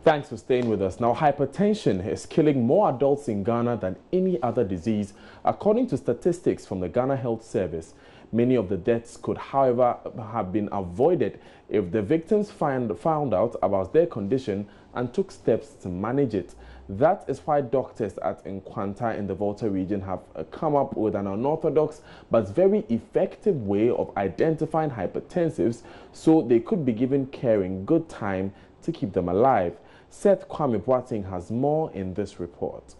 Thanks for staying with us. Now, hypertension is killing more adults in Ghana than any other disease, according to statistics from the Ghana Health Service. Many of the deaths could, however, have been avoided if the victims found out about their condition and took steps to manage it. That is why doctors at Nkwanta in the Volta region have come up with an unorthodox but very effective way of identifying hypertensives so they could be given care in good time to keep them alive. Seth Kwame Boateng has more in this report.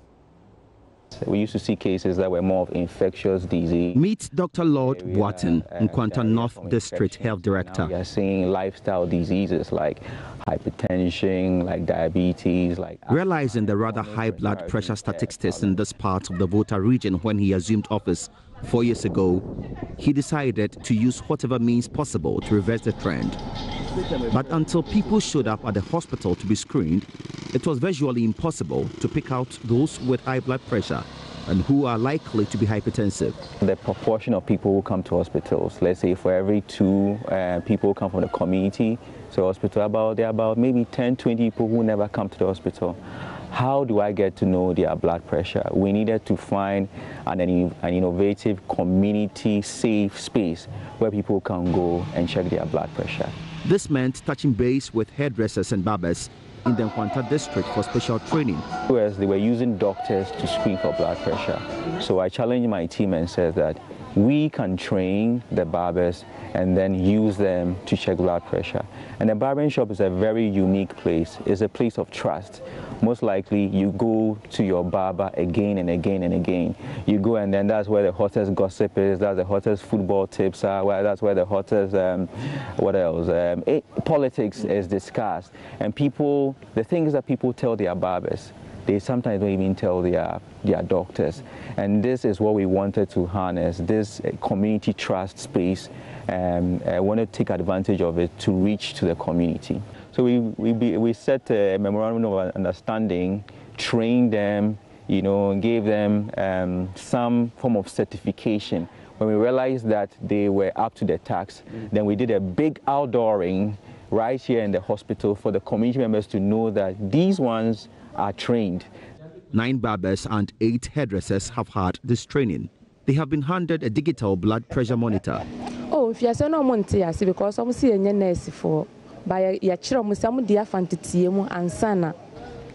We used to see cases that were more of infectious disease. Meet Dr. Lord Boateng, Nkwanta North District Health Director. We are seeing lifestyle diseases like hypertension, like diabetes, like... Realizing the rather high blood pressure statistics in this part of the Volta region when he assumed office 4 years ago, he decided to use whatever means possible to reverse the trend. But until people showed up at the hospital to be screened, it was virtually impossible to pick out those with high blood pressure and who are likely to be hypertensive. The proportion of people who come to hospitals, let's say for every 2 people who come from the community to hospital, there are about maybe 10, 20 people who never come to the hospital. How do I get to know their blood pressure? We needed to find an innovative, community-safe space where people can go and check their blood pressure. This meant touching base with hairdressers and barbers in the Nkwanta district for special training. Whereas they were using doctors to screen for blood pressure. So I challenged my team and said that we can train the barbers and then use them to check blood pressure. And the barbering shop is a very unique place. It's a place of trust. Most likely you go to your barber again and again and again. You go and then that's where the hottest gossip is, that's the hottest football tips are, that's where the hottest, politics is discussed. And people, the things that people tell their barbers, they sometimes don't even tell their doctors. And this is what we wanted to harness, this community trust space. I want to take advantage of it to reach to the community. So we set a memorandum of understanding, trained them, gave them some form of certification. When we realized that they were up to the task, then we did a big outdooring right here in the hospital for the community members to know that these ones are trained. 9 barbers and 8 hairdressers have had this training. They have been handed a digital blood pressure monitor. Oh, if you say no money, because I'm seeing a nurse for by your children, some dear fantasy and sana.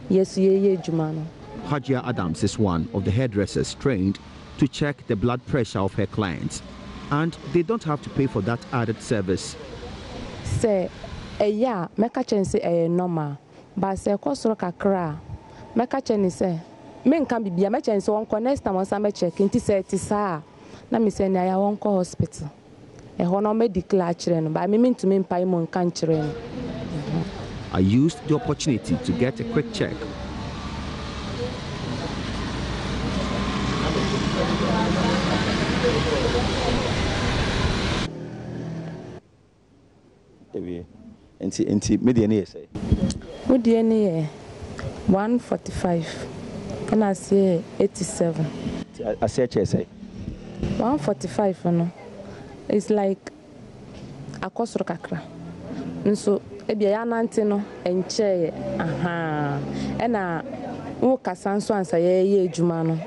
Yes, ye, Jumano. Hajia Adams is one of the hairdressers trained to check the blood pressure of her clients, and they don't have to pay for that added service. Say, yeah, make a chance a normal, but say, Kosro Kakra, make a chance say, men can be a chance on connect and some check into say, Tisa. Let me say, I won't call hospital. A honor medical children, but I mean to mean Paimon country. I used the opportunity to get a quick check. What DNA 145 and I say 87. I say 145 no. It's like a Kosro Kakra. And so ebia nantino enche and woka sanso ansa ye adwuma no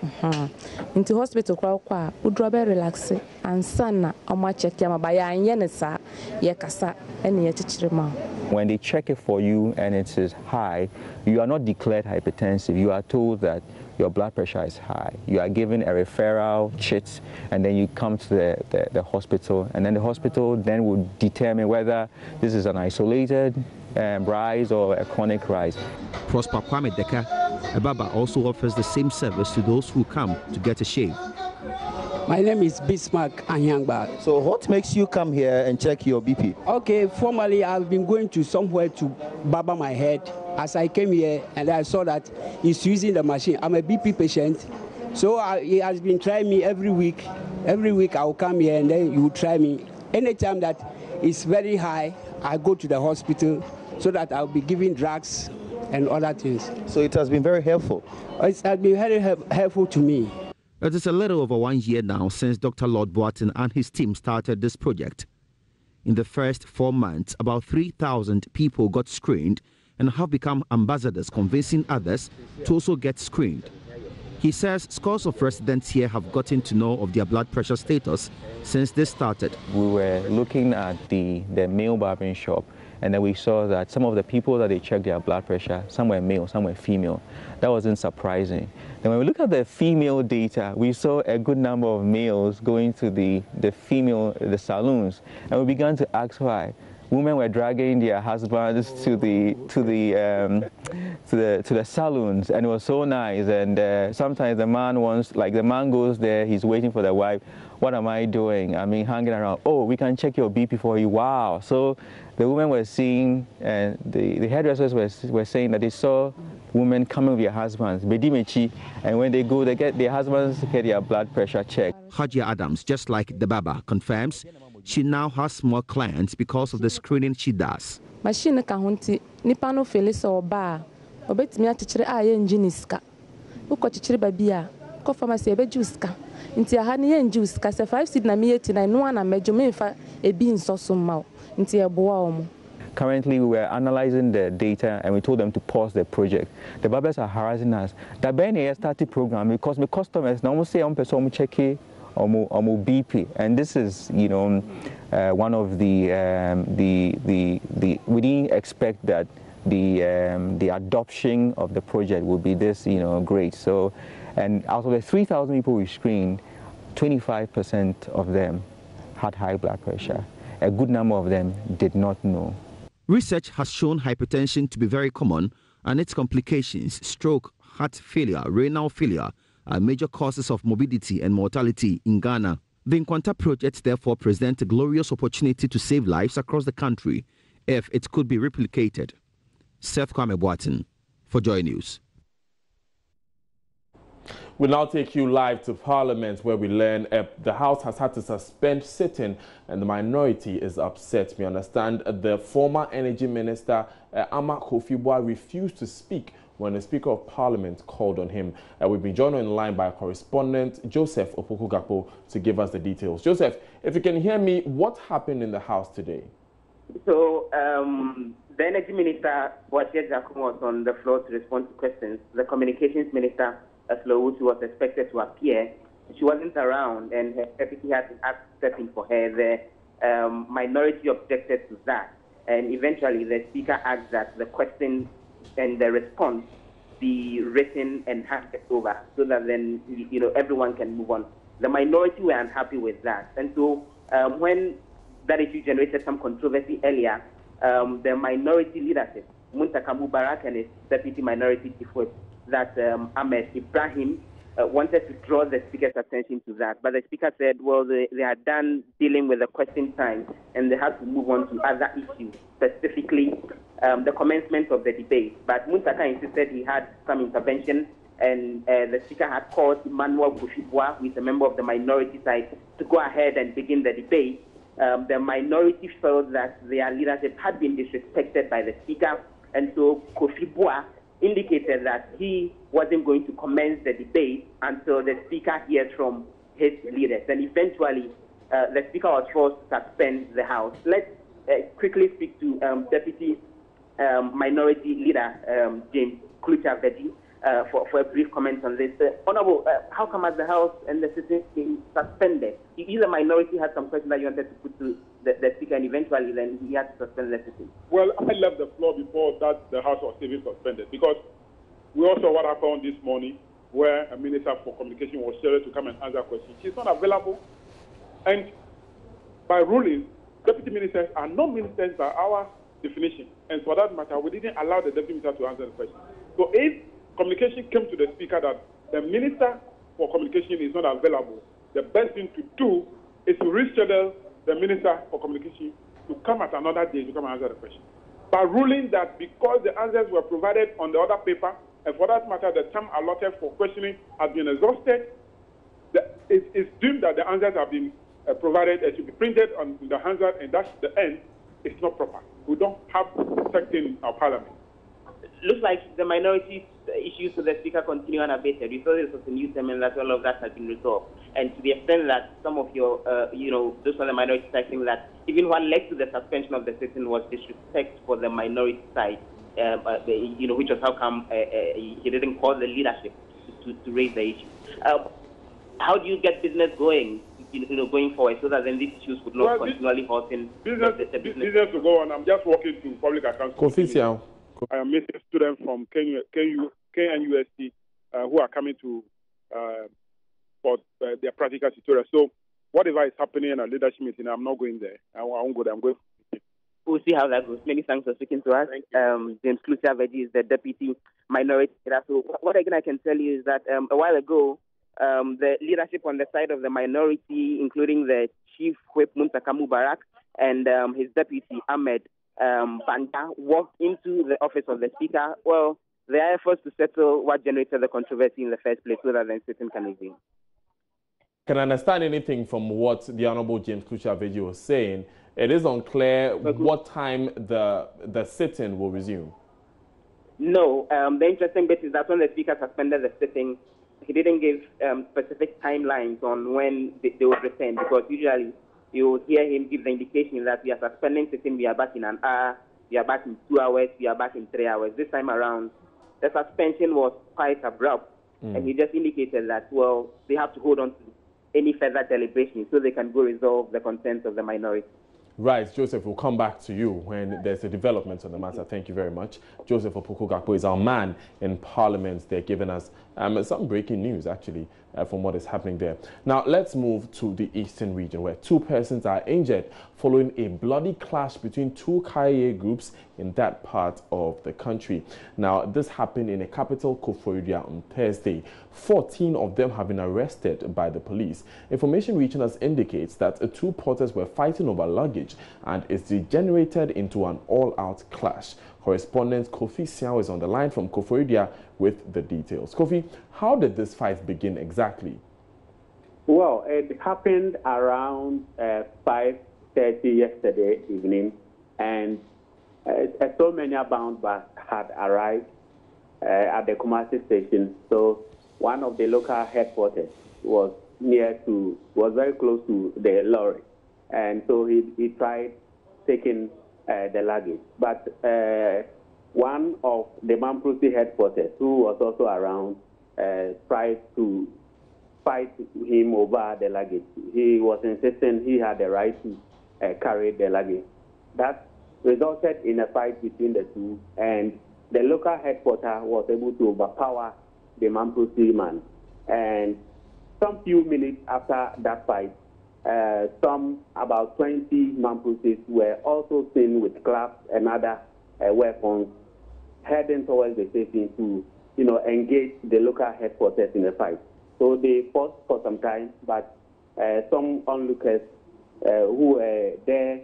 into hospital kwa udrobe relax and sana omo check ya maba ya anye ne sa ye kasa ene ye chichire ma. When they check it for you and it is high, you are not declared hypertensive. You are told that your blood pressure is high. You are given a referral chit, and then you come to the hospital, and then the hospital then will determine whether this is an isolated rise or a chronic rise. Prosper Kwame Deka, a barber, also offers the same service to those who come to get a shave. My name is Bismarck Anyangba. So what makes you come here and check your BP? Okay, formerly I've been going to somewhere to barber my head. As I came here and I saw that he's using the machine. I'm a BP patient, so he has been trying me every week. Every week I'll come here and then you try me. Anytime that it's very high, I go to the hospital so that I'll be giving drugs and other things. So it has been very helpful? It has been very helpful to me. It is a little over 1 year now since Dr. Lord Boateng and his team started this project. In the first 4 months, about 3,000 people got screened and have become ambassadors convincing others to also get screened. He says scores of residents here have gotten to know of their blood pressure status since this started. We were looking at the male barbering shop, and then we saw that some of the people that they checked their blood pressure, some were male, some were female. That wasn't surprising. Then when we look at the female data, we saw a good number of males going to the saloons, and we began to ask why. Women were dragging their husbands to the saloons, and it was so nice. And sometimes the man goes there, he's waiting for the wife. What am I doing? I mean, hanging around. Oh, we can check your BP for you. Wow. So the women were seeing, and the hairdressers were saying that they saw women coming with their husbands, bedimechi, and when they go, they get their husbands get their blood pressure checked. Hajia Adams, just like the Baba, confirms she now has more clients because of the screening she does. Machine kahunti nipa no felisa oba obetimi achichire aye njiniska uko chichire babia ko pharmacy ebe juiska nti aha ne ye njuiska se 5 seed na me 89 no na mejo me fa ebi nsoso ma nti eboa omo. Currently, we were analyzing the data and we told them to pause the project. The barbers are harassing us. The Ben started program because my customers now say on person check or BP, and this is, you know, one of the we didn't expect that the adoption of the project would be this, you know, great. So, and out of the 3,000 people we screened, 25% of them had high blood pressure. A good number of them did not know. Research has shown hypertension to be very common, and its complications, stroke, heart failure, renal failure, are major causes of morbidity and mortality in Ghana. The Nkwanta project therefore presents a glorious opportunity to save lives across the country if it could be replicated. Seth Kwame Boatin for Joy News. We now take you live to Parliament, where we learn the House has had to suspend sitting and the minority is upset. We understand the former Energy Minister, Ama Kofi-Boah, refused to speak when the Speaker of Parliament called on him. We've been joined on the line by correspondent Joseph Opoku-Gakpo to give us the details. Joseph, if you can hear me, what happened in the House today? So, the Energy Minister, Boatie Jakum, was on the floor to respond to questions. The Communications Minister, Aslo, who was expected to appear, she wasn't around, and her deputy had to ask stepping for her. The minority objected to that, and eventually the Speaker asked that the question and the response be written and handed over, so that then, you know, everyone can move on. The minority were unhappy with that, and so when that issue generated some controversy earlier, the minority leadership, Muntaka Mubarak and his deputy minority chief whip, that Ahmed Ibrahim, wanted to draw the Speaker's attention to that. But the Speaker said, well, they are done dealing with the question time and they have to move on to other issues, specifically the commencement of the debate. But Muntaka insisted he had some intervention, and the Speaker had called Emmanuel Kofi-Boah, who is a member of the minority side, to go ahead and begin the debate. The minority felt that their leadership had been disrespected by the Speaker, and so Kofi-Boah indicated that he wasn't going to commence the debate until the Speaker hears from his leaders. And eventually, the Speaker was forced to suspend the House. Let's quickly speak to Deputy Minority Leader James Klucha-Vedi for a brief comment on this. Honorable, how come has the House and the sitting been suspended? Either minority had some question that you wanted to put to the Speaker, and eventually then he had to suspend the sitting. Well, I left the floor before that the House was even suspended, because we also what happened this morning, where a Minister for Communication was scheduled to come and answer questions. She's not available, and by ruling, deputy ministers are not ministers by our definition, and for that matter, we didn't allow the deputy minister to answer the question. So if communication came to the Speaker that the Minister for Communication is not available, the best thing to do is to reschedule the Minister for Communication to come at another day to come and answer the question. By ruling that because the answers were provided on the other paper, and for that matter, the time allotted for questioning has been exhausted, it's deemed that the answers have been provided and should be printed on the answer, and that's the end. It's not proper. We don't have respect in our Parliament. Looks like the minority issues to the Speaker continue unabated. We saw this was a new term and that all of that has been resolved. And to the extent that some of your, those on the minority side think that even what led to the suspension of the sitting was disrespect for the minority side, which was how come he didn't call the leadership to raise the issue. How do you get business going, going forward, so that then these issues would not continually halt in the business? Business to go on. I'm just walking to public accounts. I am meeting students from KNUST who are coming to for their practical tutorial. So whatever is happening in a leadership meeting, I'm not going there. I won't go there. I'm going. We'll see how that goes. Many thanks for speaking to us. James Klusia-Veggie is the deputy minority leader. So what again I can tell you is that a while ago, the leadership on the side of the minority, including the chief whip Muntaka Mubarak and his deputy Ahmed Banda, walked into the office of the speaker. Well, their efforts to settle what generated the controversy in the first place, so that then sitting can resume. Can I understand anything from what the Honorable James Klusia-Veggie was saying? It is unclear what time the sitting will resume. No, the interesting bit is that when the speaker suspended the sitting, he didn't give specific timelines on when they would return, because usually you will hear him give the indication that we are suspending sitting, we are back in an hour, we are back in 2 hours, we are back in 3 hours. This time around, the suspension was quite abrupt, and he just indicated that, well, they have to hold on to any further deliberation so they can go resolve the concerns of the minority. Right, Joseph, we'll come back to you when there's a development on the matter. Thank you very much. Joseph Opoku-Gakpo is our man in Parliament. They're giving us some breaking news, actually, from what is happening there. Now, let's move to the eastern region, where 2 persons are injured following a bloody clash between 2 Kaye groups in that part of the country. Now, this happened in a capital, Koforidua, on Thursday. 14 of them have been arrested by the police. Information reaching us indicates that 2 porters were fighting over luggage, and it's degenerated into an all-out clash. Correspondent Kofi Siao is on the line from Koforidua with the details. Kofi, how did this fight begin exactly? Well, it happened around 5:30 yesterday evening, and a so many bound bus had arrived at the Kumasi station. So one of the local headquarters was very close to the lorry, and so he tried taking the luggage. But one of the Mamprosi headquarters, who was also around, tried to fight him over the luggage. He was insisting he had the right to carry the luggage. That resulted in a fight between the two, and the local headquarters was able to overpower the Mamprosi man. And some few minutes after that fight, about 20 Mamprosis were also seen with clubs and other weapons heading towards the station to, engage the local headquarters in the fight. So they fought for some time, but some onlookers who were there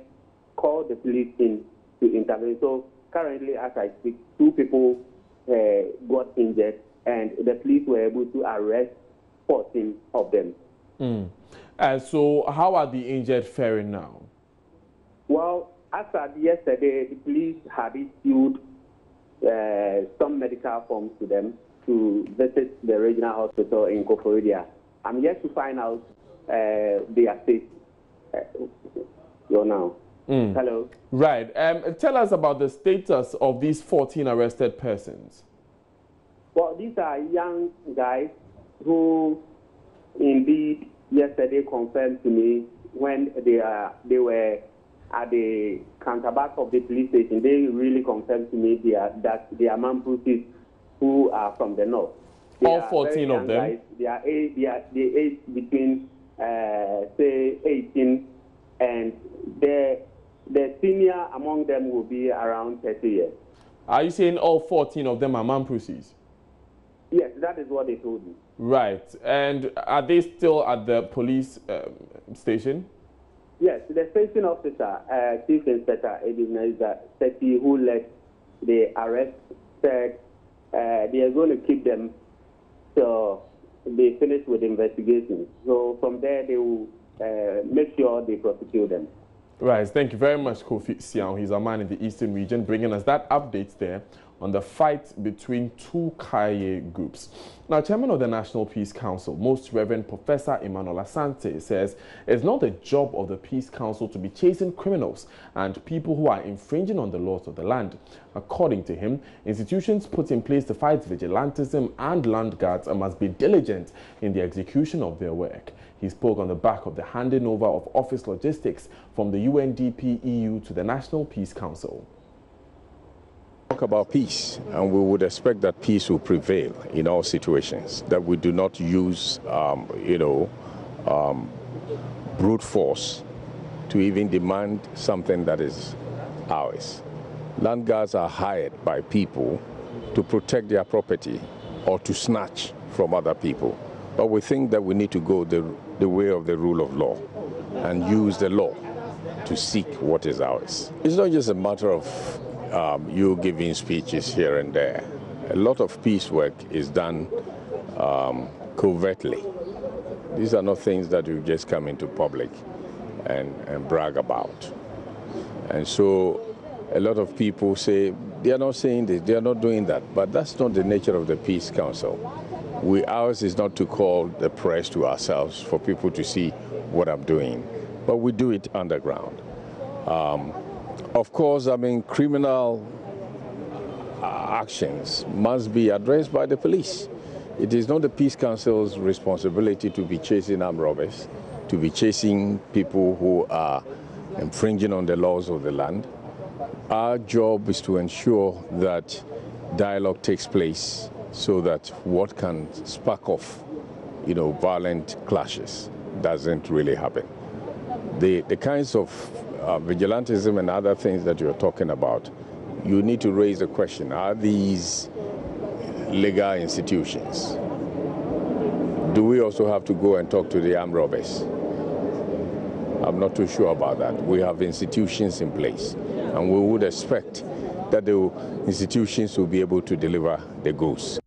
called the police in to intervene. So currently, as I speak, 2 people got injured, and the police were able to arrest 14 of them. So how are the injured faring now? Well, as of yesterday, the police had issued some medical forms to them to visit the regional hospital in Koforidua. I'm yet to find out their state now. Hello? Right. Tell us about the status of these 14 arrested persons. Well, these are young guys who indeed yesterday confirmed to me when they were at the counterback of the police station. They really confirmed to me that they are Mamprosis who are from the north. All 14 of them? Guys. They are age between, say, 18, and the senior among them will be around 30 years. Are you saying all 14 of them are Mamprosis? Yes, that is what they told me. Right. And are they still at the police station? Yes, the station officer, Chief Inspector Ebenezer Seti, who led the arrest, said they are going to keep them till they finish with the investigation. So from there, they will make sure they prosecute them. Right. Thank you very much, Kofi Siao. He's our man in the eastern region, bringing us that update there on the fight between two Kaye groups. Now, Chairman of the National Peace Council, Most Reverend Professor Emmanuel Asante, says it's not the job of the Peace Council to be chasing criminals and people who are infringing on the laws of the land. According to him, institutions put in place to fight vigilantism and land guards must be diligent in the execution of their work. He spoke on the back of the handing over of office logistics from the UNDP EU to the National Peace Council. Talk about peace, and we would expect that peace will prevail in all situations, that we do not use, brute force to even demand something that is ours. Land guards are hired by people to protect their property or to snatch from other people. But we think that we need to go the way of the rule of law and use the law to seek what is ours. It's not just a matter of you giving speeches here and there. A lot of peace work is done covertly. These are not things that you just come into public and brag about. And so a lot of people say, they are not saying this, they are not doing that, but that's not the nature of the Peace Council. Ours is not to call the press to ourselves for people to see what I'm doing, but we do it underground. Of course, criminal actions must be addressed by the police. It is not the Peace Council's responsibility to be chasing armed robbers, to be chasing people who are infringing on the laws of the land. Our job is to ensure that dialogue takes place so that what can spark off, violent clashes doesn't really happen. The kinds of vigilantism and other things that you're talking about, you need to raise a question. Are these legal institutions? Do we also have to go and talk to the armed robbers? I'm not too sure about that. We have institutions in place, and we would expect that the institutions will be able to deliver the goods.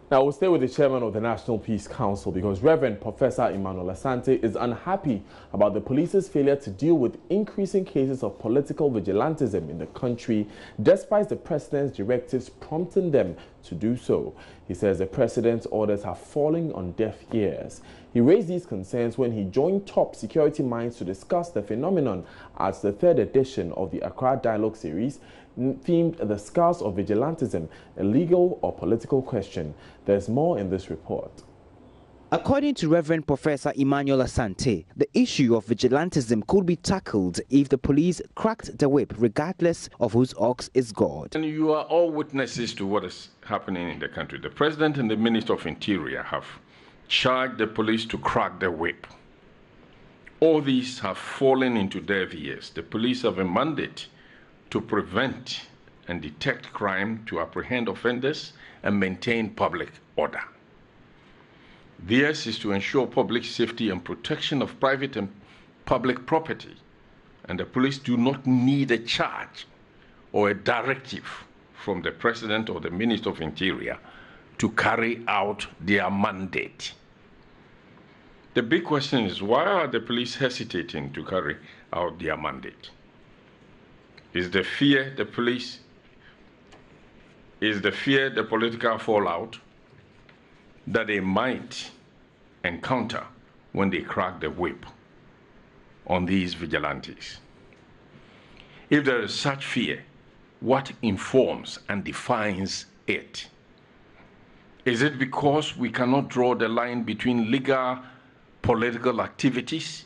Now, we'll stay with the chairman of the National Peace Council because Reverend Professor Emmanuel Asante is unhappy about the police's failure to deal with increasing cases of political vigilantism in the country, despite the president's directives prompting them to do so. He says the president's orders are falling on deaf ears. He raised these concerns when he joined top security minds to discuss the phenomenon at the 3rd edition of the Accra Dialogue Series, themed The Scars of Vigilantism, a legal or political question. There's more in this report. According to Reverend Professor Emmanuel Asante, the issue of vigilantism could be tackled if the police cracked the whip regardless of whose ox is God. And you are all witnesses to what is happening in the country. The President and the Minister of Interior have charged the police to crack the whip. All these have fallen into deaf ears. The police have a mandate to prevent and detect crime, to apprehend offenders, and maintain public order. Theirs is to ensure public safety and protection of private and public property, and the police do not need a charge or a directive from the President or the Minister of Interior to carry out their mandate. The big question is, why are the police hesitating to carry out their mandate? Is the fear the police? Is the fear the political fallout that they might encounter when they crack the whip on these vigilantes? If there is such fear, what informs and defines it? Is it because we cannot draw the line between legal political activities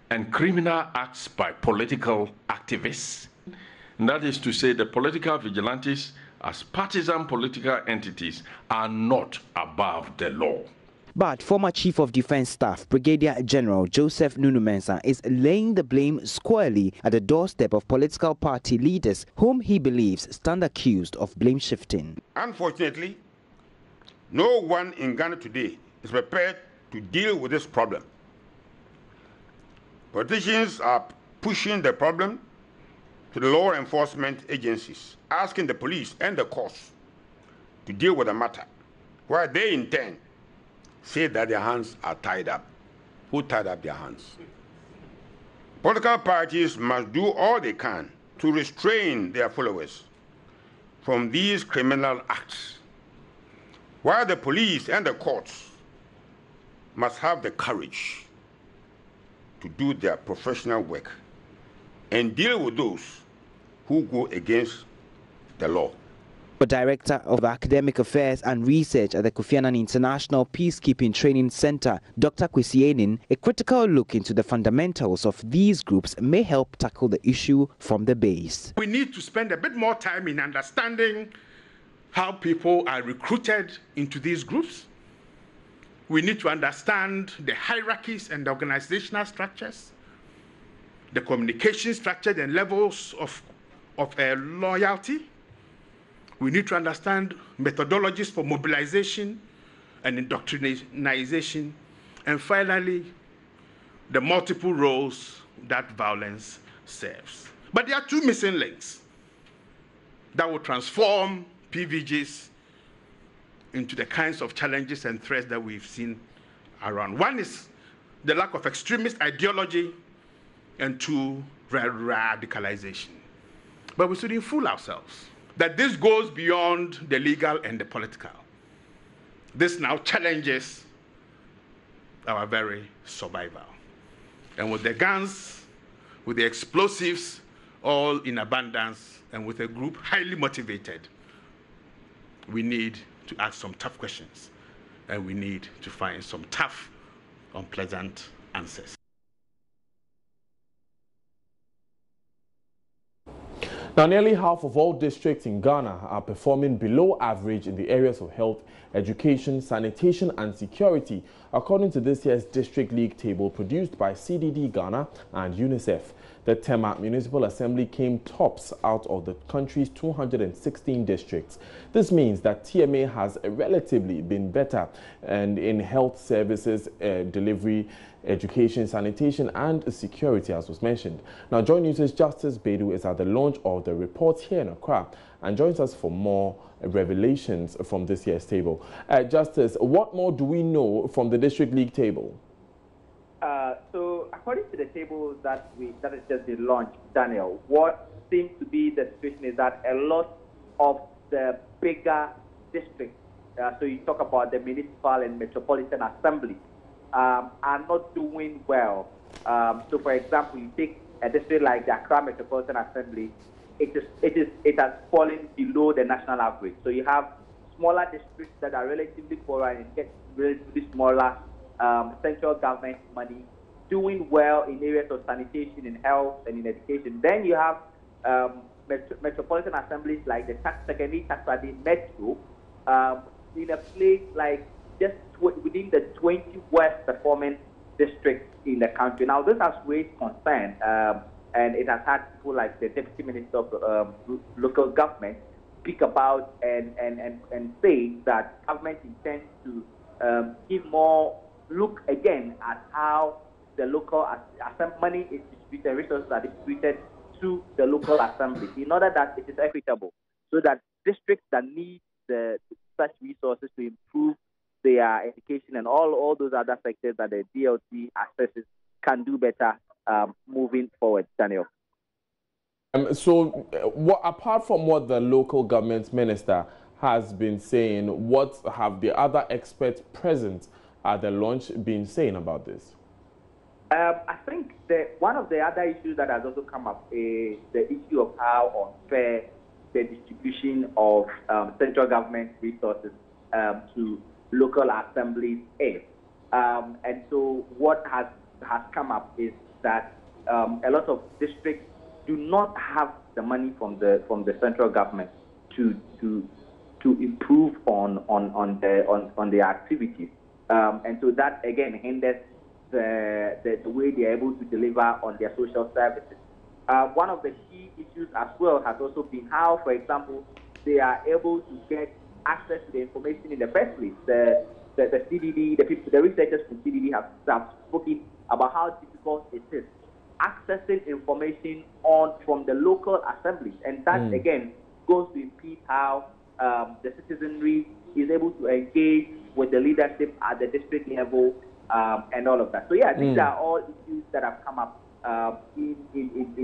and criminal acts by political activists? And that is to say, the political vigilantes, as partisan political entities, are not above the law. But former Chief of Defense Staff, Brigadier General Joseph Nunu-Mensah, is laying the blame squarely at the doorstep of political party leaders whom he believes stand accused of blame shifting. Unfortunately, no one in Ghana today is prepared to deal with this problem. Politicians are pushing the problem to the law enforcement agencies, asking the police and the courts to deal with the matter, while they in turn say that their hands are tied up. Who tied up their hands? Political parties must do all they can to restrain their followers from these criminal acts, while the police and the courts must have the courage to do their professional work and deal with those who go against the law. The Director of Academic Affairs and Research at the Kofi Annan International Peacekeeping Training Center, Dr. Kwesi Enin, a critical look into the fundamentals of these groups may help tackle the issue from the base. We need to spend a bit more time in understanding how people are recruited into these groups. We need to understand the hierarchies and the organizational structures, the communication structure and levels of loyalty. We need to understand methodologies for mobilization and indoctrination, and finally, the multiple roles that violence serves. But there are two missing links that will transform PVGs into the kinds of challenges and threats that we've seen around. One is the lack of extremist ideology, and two, radicalization. But we shouldn't fool ourselves that this goes beyond the legal and the political. This now challenges our very survival. And with the guns, with the explosives, all in abundance, and with a group highly motivated, we need to ask some tough questions, and we need to find some tough, unpleasant answers. Now, nearly half of all districts in Ghana are performing below average in the areas of health, education, sanitation and security, according to this year's District League table produced by CDD Ghana and UNICEF. The Tema Municipal Assembly came tops out of the country's 216 districts. This means that TMA has relatively been better and in health services delivery, education, sanitation and security, as was mentioned. Now, Joy News' Justice Bedu is at the launch of the report here in Accra and joins us for more revelations from this year's table. Justice, what more do we know from the District League table? So, according to the table that has just been launched, Daniel, what seems to be the situation is that a lot of the bigger districts, so you talk about the municipal and metropolitan assembly, are not doing well. So, for example, you take a district like the Accra Metropolitan Assembly, it has fallen below the national average. So you have smaller districts that are relatively poorer and get relatively smaller central government money, doing well in areas of sanitation, in health, and in education. Then you have metropolitan assemblies like the secondary Takrady Metro, in a place like just within the 20 worst performing districts in the country. Now, this has raised concern, and it has had people like the Deputy Minister of Local Government speak about and say that government intends to give more look again at how the local money is distributed, resources are distributed to the local assembly in order that it is equitable, so that districts that need such resources to improve their education and all those other sectors that the DLT accesses can do better moving forward, Daniel. So, apart from what the local government minister has been saying, what have the other experts present at the launch been saying about this? I think one of the other issues that has also come up is the issue of how unfair the distribution of central government resources to local assemblies is. And so what has come up is that a lot of districts do not have the money from the central government to improve on their activities, and so that again hinders the way they are able to deliver on their social services. One of the key issues as well has also been how, for example, they are able to get access to the information in the first place. The CDD, the researchers from CDD have spoken about how difficult it is accessing information from the local assemblies, and that again goes to impede how the citizenry is able to engage with the leadership at the district level and all of that. So yeah, these are all issues that have come up in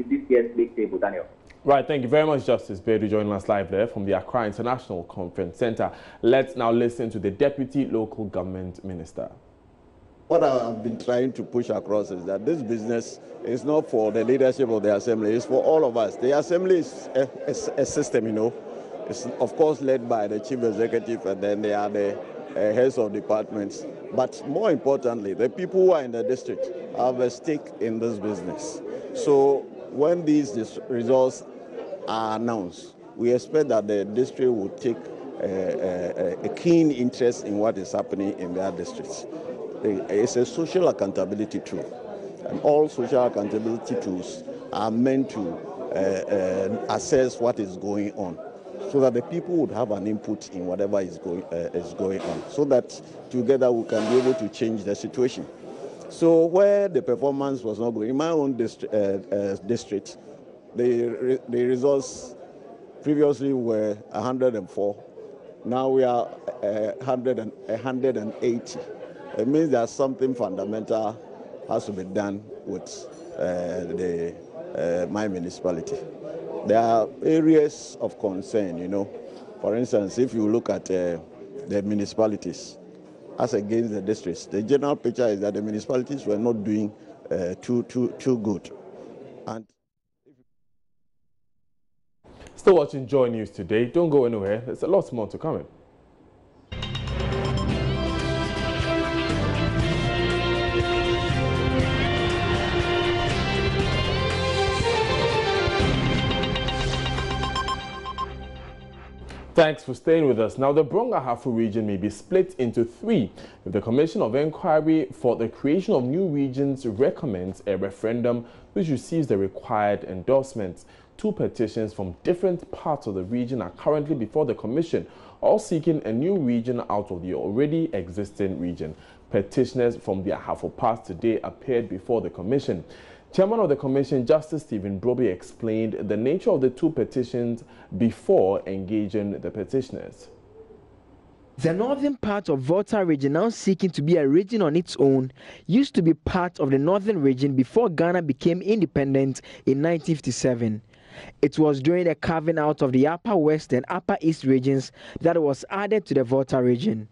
this year's league table, Daniel. Right, thank you very much, Justice Bedu, joining us live there from the Accra International Conference Center. Let's now listen to the Deputy Local Government Minister. What I've been trying to push across is that this business is not for the leadership of the Assembly, it's for all of us. The Assembly is a system, you know. It's, of course, led by the Chief Executive, and then there are the heads of departments. But more importantly, the people who are in the district have a stake in this business. So when these results are announced, we expect that the district will take a keen interest in what is happening in their districts. It's a social accountability tool, and all social accountability tools are meant to assess what is going on, so that the people would have an input in whatever is going on, so that together we can be able to change the situation. So where the performance was not good, in my own district, the results previously were 104. Now we are 180. It means that something fundamental has to be done with my municipality. There are areas of concern, you know. For instance, if you look at the municipalities as against the districts, the general picture is that the municipalities were not doing too good. And still watching Joy News today. Don't go anywhere. There's a lot more to come in. Thanks for staying with us. Now, the Brong-Ahafo region may be split into three if the Commission of Inquiry for the Creation of New Regions recommends a referendum which receives the required endorsements. Two petitions from different parts of the region are currently before the Commission, all seeking a new region out of the already existing region. Petitioners from the Ahafo Pass today appeared before the Commission. Chairman of the Commission, Justice Stephen Broby, explained the nature of the two petitions before engaging the petitioners. The northern part of Volta region, now seeking to be a region on its own, used to be part of the northern region before Ghana became independent in 1957. It was during the carving out of the Upper West and Upper East regions that it was added to the Volta region.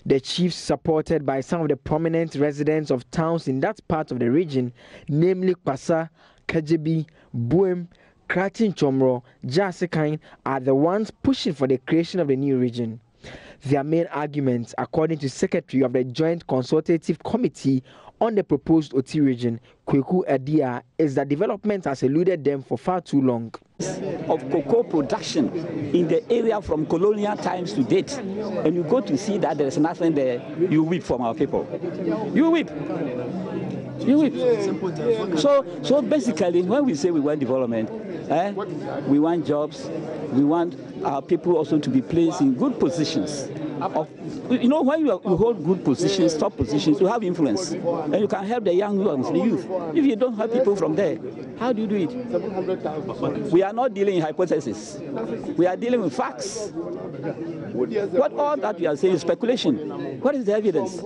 The chiefs, supported by some of the prominent residents of towns in that part of the region, namely Kwasa, Kajebi, Buem, Kratin Chomro, Jasekine, are the ones pushing for the creation of the new region. Their main argument, according to Secretary of the Joint Consultative Committee on the proposed OT region, Kweku Adia, is that development has eluded them for far too long. Of cocoa production in the area from colonial times to date, and you go to see that there is nothing there, you weep from our people. You weep. You weep. So basically, when we say we want development, we want jobs, we want our people also to be placed in good positions. You know, when you hold good positions, top positions, you have influence, and you can help the young ones, the youth. If you don't have people from there, how do you do it? We are not dealing in hypotheses. We are dealing with facts. What all that we are saying is speculation. What is the evidence?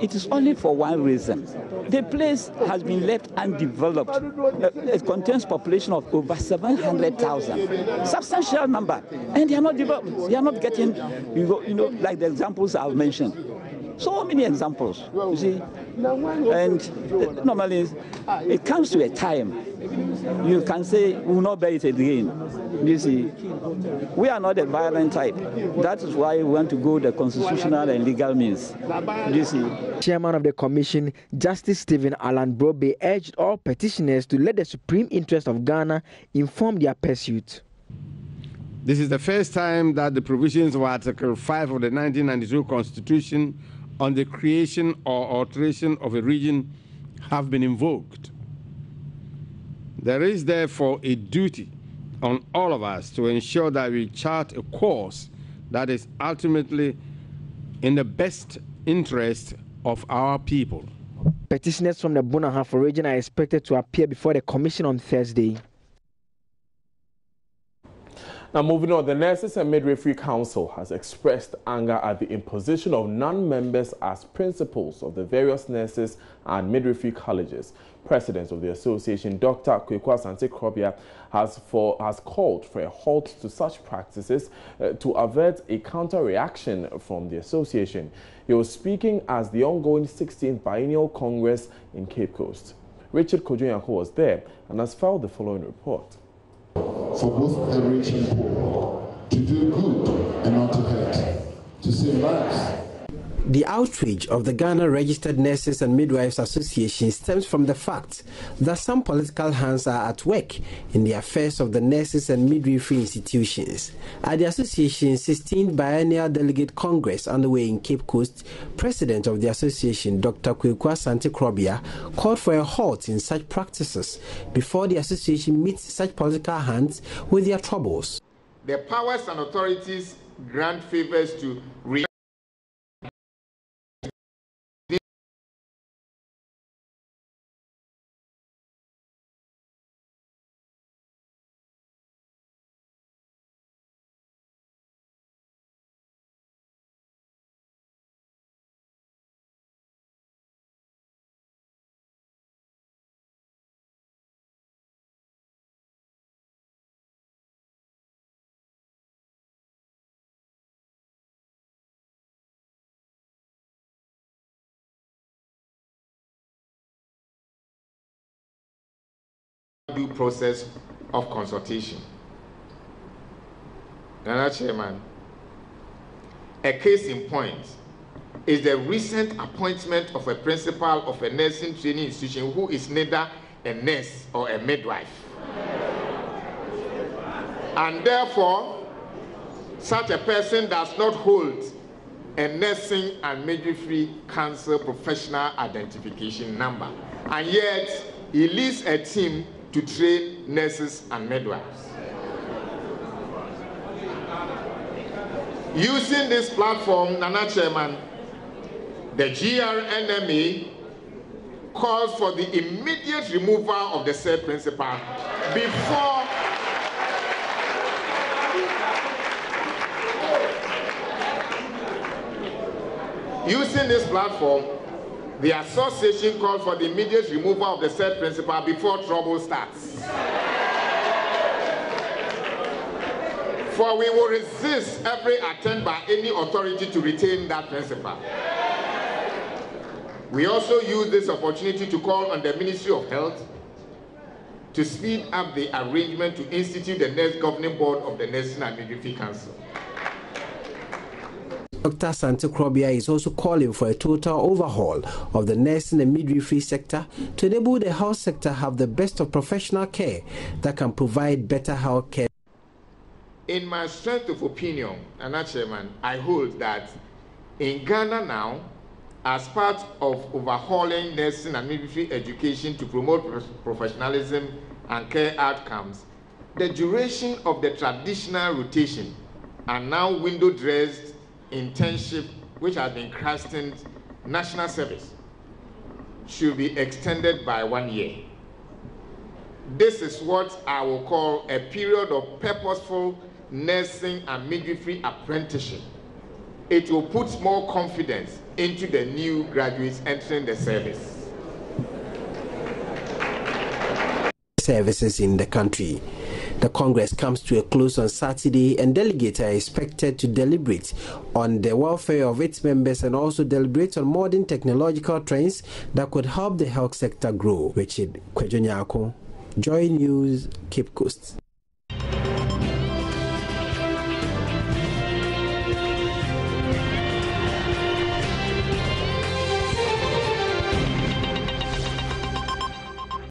It is only for one reason. The place has been left undeveloped. It contains population of over 700,000, substantial number, and they are not developed. They are not getting, you know, like the examples I've mentioned. So many examples, you see. And normally, it comes to a time you can say we will not bear it again. You see, we are not a violent type. That is why we want to go the constitutional and legal means. You see. Chairman of the Commission, Justice Stephen Alan Broby, urged all petitioners to let the supreme interest of Ghana inform their pursuit. This is the first time that the provisions of Article 5 of the 1992 Constitution on the creation or alteration of a region have been invoked. There is therefore a duty on all of us to ensure that we chart a course that is ultimately in the best interest of our people. Petitioners from the Brong-Ahafo region are expected to appear before the Commission on Thursday. Now, moving on, the Nurses and Midwifery Council has expressed anger at the imposition of non-members as principals of the various nurses and midwifery colleges. President of the association, Dr. Nkwanta Doctors, has called for a halt to such practices to avert a counter-reaction from the association. He was speaking as the ongoing 16th Biennial Congress in Cape Coast. Richard Kojo was there and has filed the following report. For both the rich and poor, to do good and not to hurt, to save lives. The outrage of the Ghana Registered Nurses and Midwives Association stems from the fact that some political hands are at work in the affairs of the nurses and midwifery institutions. At the association's 16th Biennial Delegate Congress underway in Cape Coast, President of the association, Dr. Nkwanta Doctors, called for a halt in such practices before the association meets such political hands with their troubles. The powers and authorities grant favors to due process of consultation. Nana Chairman, a case in point is the recent appointment of a principal of a nursing training institution who is neither a nurse or a midwife. And therefore, such a person does not hold a nursing and midwifery council professional identification number. And yet, he leads a team to train nurses and midwives. Using this platform, Nana Chairman, the GRNMA calls for the immediate removal of the said principal before using this platform, the association calls for the immediate removal of the said principal before trouble starts. For we will resist every attempt by any authority to retain that principal. We also use this opportunity to call on the Ministry of Health to speed up the arrangement to institute the next governing board of the Nursing and Midwifery Council. Dr. Nkwanta Doctors is also calling for a total overhaul of the nursing and midwifery sector to enable the health sector have the best of professional care that can provide better health care. In my strength of opinion, Nana Chairman, I hold that in Ghana now, as part of overhauling nursing and midwifery education to promote professionalism and care outcomes, the duration of the traditional rotation and now window-dressed internship, which has been christened national service, should be extended by 1 year. This is what I will call a period of purposeful nursing and midwifery apprenticeship. It will put more confidence into the new graduates entering the service. Services in the country. The Congress comes to a close on Saturday, and delegates are expected to deliberate on the welfare of its members and also deliberate on modern technological trends that could help the health sector grow. Richard Kojo, Joy News, Cape Coast.